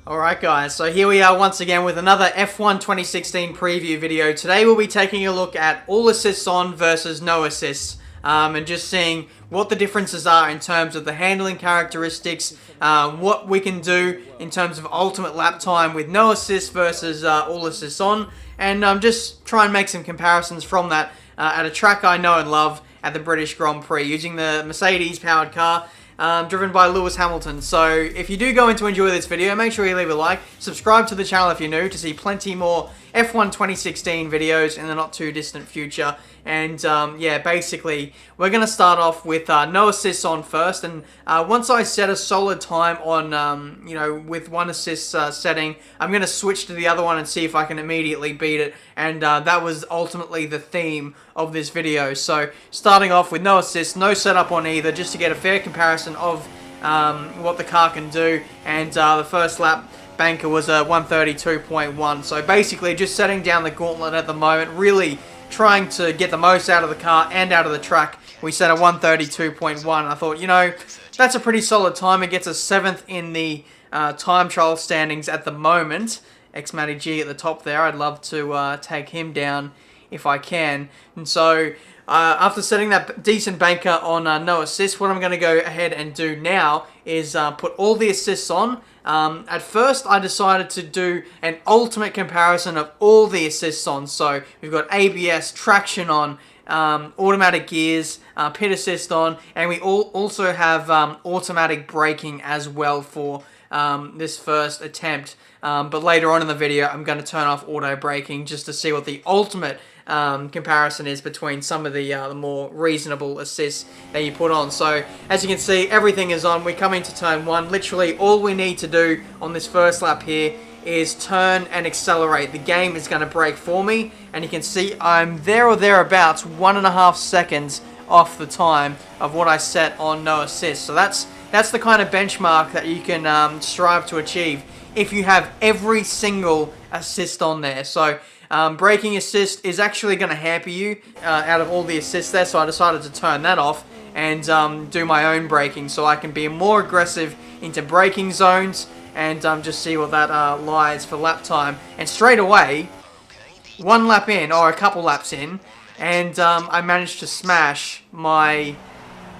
Alright guys, so here we are once again with another F1 2016 preview video. Today we'll be taking a look at all assists on versus no assists. And just seeing what the differences are in terms of the handling characteristics, what we can do in terms of ultimate lap time with no assists versus all assists on, and just try and make some comparisons from that at a track I know and love at the British Grand Prix using the Mercedes powered car. Driven by Lewis Hamilton. So if you do go in to enjoy this video, make sure you leave a like, subscribe to the channel if you're new to see plenty more F1 2016 videos in the not too distant future. And yeah, basically we're going to start off with no assists on first, and once I set a solid time on, you know, with one assist setting, I'm going to switch to the other one and see if I can immediately beat it, and that was ultimately the theme of this video. So starting off with no assists, no setup on either, just to get a fair comparison of what the car can do, and the first lap banker was a 132.1, so basically just setting down the gauntlet at the moment, really trying to get the most out of the car and out of the track. We set a 132.1. I thought, you know, that's a pretty solid time. It gets us 7th in the time trial standings at the moment. X-Matty G at the top there. I'd love to take him down if I can. And so after setting that decent banker on no assists, what I'm going to go ahead and do now is put all the assists on. At first, I decided to do an ultimate comparison of all the assists on. So we've got ABS, traction on, automatic gears, pit assist on, and we also have automatic braking as well for this first attempt. But later on in the video, I'm going to turn off auto braking just to see what the ultimate comparison is between some of the more reasonable assists that you put on. So as you can see, everything is on. We come into turn 1. Literally all we need to do on this first lap here is turn and accelerate. The game is going to brake for me, and you can see I'm there or thereabouts 1.5 seconds off the time of what I set on no assist. So that's the kind of benchmark that you can strive to achieve if you have every single assist on there. So braking assist is actually going to hamper you out of all the assists there, so I decided to turn that off and do my own braking so I can be more aggressive into braking zones and just see what that lies for lap time. And straight away, one lap in, or a couple laps in, and I managed to smash my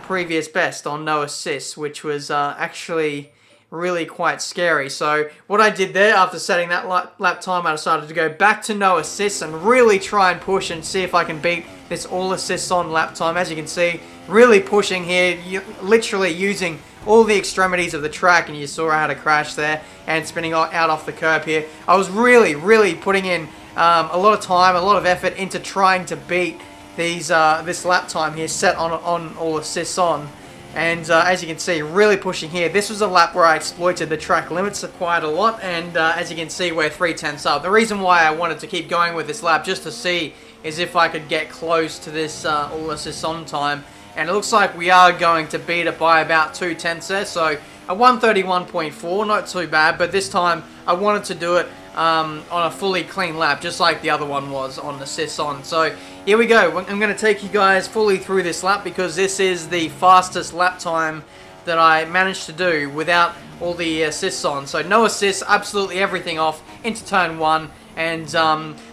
previous best on no assists, which was actually really quite scary. So what I did there, after setting that lap time, I decided to go back to no assists and really try and push and see if I can beat this all assists on lap time. As you can see, really pushing here, literally using all the extremities of the track, and you saw I had a crash there and spinning out off the curb here. I was really putting in a lot of time, a lot of effort into trying to beat these this lap time here set on all assists on. And as you can see, really pushing here. This was a lap where I exploited the track limits quite a lot, and as you can see, we're 3/10 up. The reason why I wanted to keep going with this lap, just to see, is if I could get close to this all assists on time, and it looks like we are going to beat it by about 2/10 there, so a 131.4, not too bad, but this time I wanted to do it on a fully clean lap, just like the other one was on assists on. So here we go. I'm going to take you guys fully through this lap because this is the fastest lap time that I managed to do without all the assists on. So no assists, absolutely everything off into turn 1. And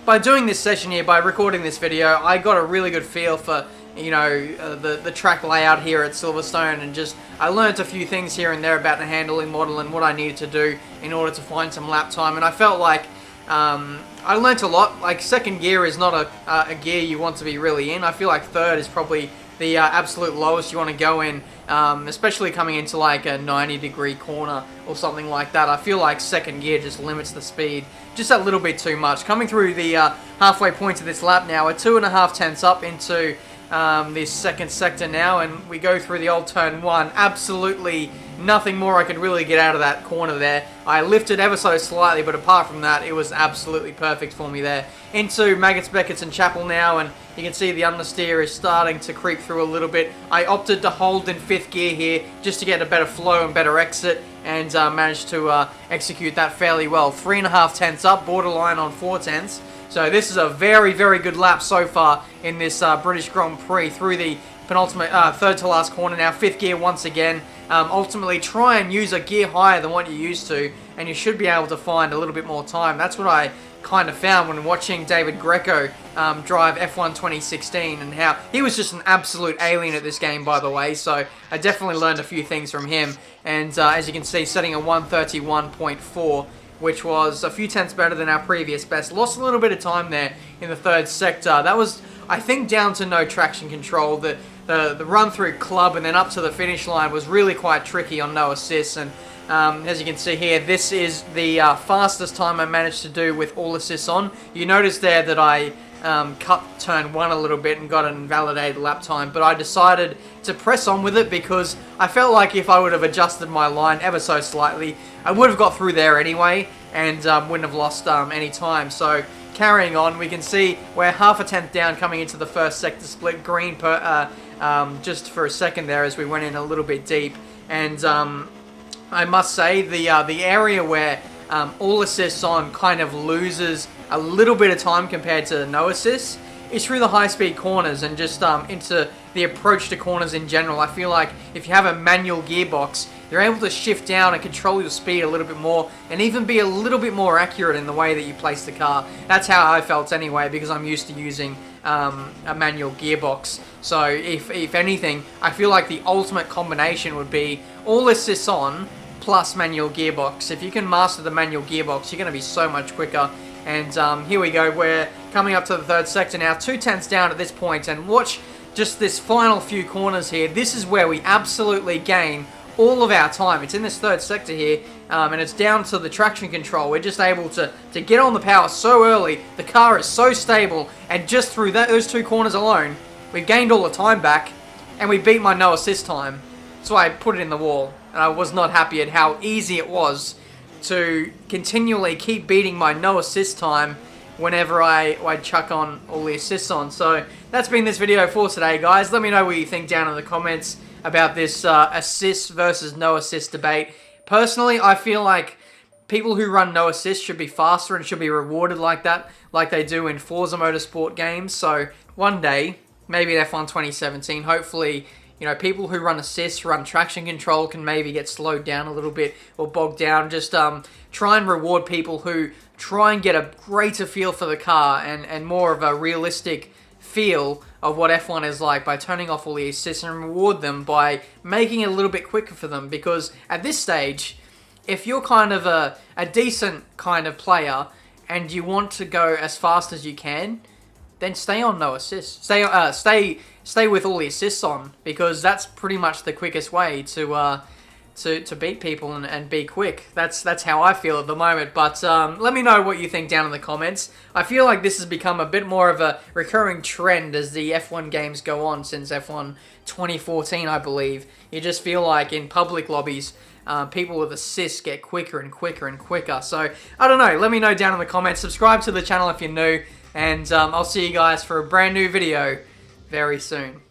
by doing this session here, by recording this video, I got a really good feel for, you know, the track layout here at Silverstone, and just I learned a few things here and there about the handling model and what I needed to do in order to find some lap time. And I felt like I learnt a lot. Like, second gear is not a gear you want to be really in. I feel like third is probably the absolute lowest you want to go in, especially coming into like a 90-degree corner or something like that. I feel like second gear just limits the speed just a little bit too much. Coming through the halfway point of this lap now, we're 2.5 tenths up into this second sector now, and we go through the old turn 1. Absolutely nothing more I could really get out of that corner there. I lifted ever so slightly, but apart from that, it was absolutely perfect for me there. Into Maggots, Beckett's and Chapel now, and you can see the understeer is starting to creep through a little bit. I opted to hold in 5th gear here just to get a better flow and better exit, and managed to execute that fairly well. 3.5 tenths up, borderline on 4 tenths. So this is a very good lap so far in this British Grand Prix through the penultimate, third to last corner now. 5th gear once again. ultimately try and use a gear higher than what you used to, and you should be able to find a little bit more time. That's what I kind of found when watching David Greco drive F1 2016, and how he was just an absolute alien at this game, by the way. So I definitely learned a few things from him. And as you can see, setting a 131.4, which was a few tenths better than our previous best. Lost a little bit of time there in the third sector. That was, I think, down to no traction control. The run through club and then up to the finish line was really quite tricky on no assists. And as you can see here, this is the fastest time I managed to do with all assists on. You notice there that I cut turn 1 a little bit and got an invalidated lap time, but I decided to press on with it because I felt like if I would have adjusted my line ever so slightly, I would have got through there anyway and wouldn't have lost any time. So carrying on, we can see we're half a tenth down coming into the first sector split. Green just for a second there as we went in a little bit deep. And I must say the area where all assists on kind of loses a little bit of time compared to no assists is through the high-speed corners and just into the approach to corners in general. I feel like if you have a manual gearbox, you're able to shift down and control your speed a little bit more and even be a little bit more accurate in the way that you place the car. That's how I felt anyway, because I'm used to using a manual gearbox. So if anything, I feel like the ultimate combination would be all assists on plus manual gearbox. If you can master the manual gearbox, you're going to be so much quicker. And here we go, we're coming up to the third sector now, 2 tenths down at this point, and watch just this final few corners here. This is where we absolutely gain all of our time. It's in this third sector here, and it's down to the traction control. We're just able to get on the power so early. The car is so stable, and just through those 2 corners alone, we've gained all the time back, and we beat my no assist time. So I put it in the wall, and I was not happy at how easy it was to continually keep beating my no assist time whenever I chuck on all the assists on. So that's been this video for today, guys. Let me know what you think down in the comments about this assist versus no assist debate. Personally, I feel like people who run no assist should be faster and should be rewarded like that, like they do in Forza Motorsport games. So one day, maybe at F1 2017, hopefully, you know, people who run assists, run traction control can maybe get slowed down a little bit or bogged down. Just try and reward people who try and get a greater feel for the car and more of a realistic feel of what F1 is like by turning off all the assists, and reward them by making it a little bit quicker for them. Because at this stage, if you're kind of a decent kind of player and you want to go as fast as you can, then stay on no assists. Stay with all the assists on, because that's pretty much the quickest way to beat people and be quick. That's how I feel at the moment. But let me know what you think down in the comments. I feel like this has become a bit more of a recurring trend as the F1 games go on since F1 2014, I believe. You just feel like in public lobbies, people with assists get quicker and quicker and quicker. So, I don't know. Let me know down in the comments. Subscribe to the channel if you're new. And I'll see you guys for a brand new video very soon.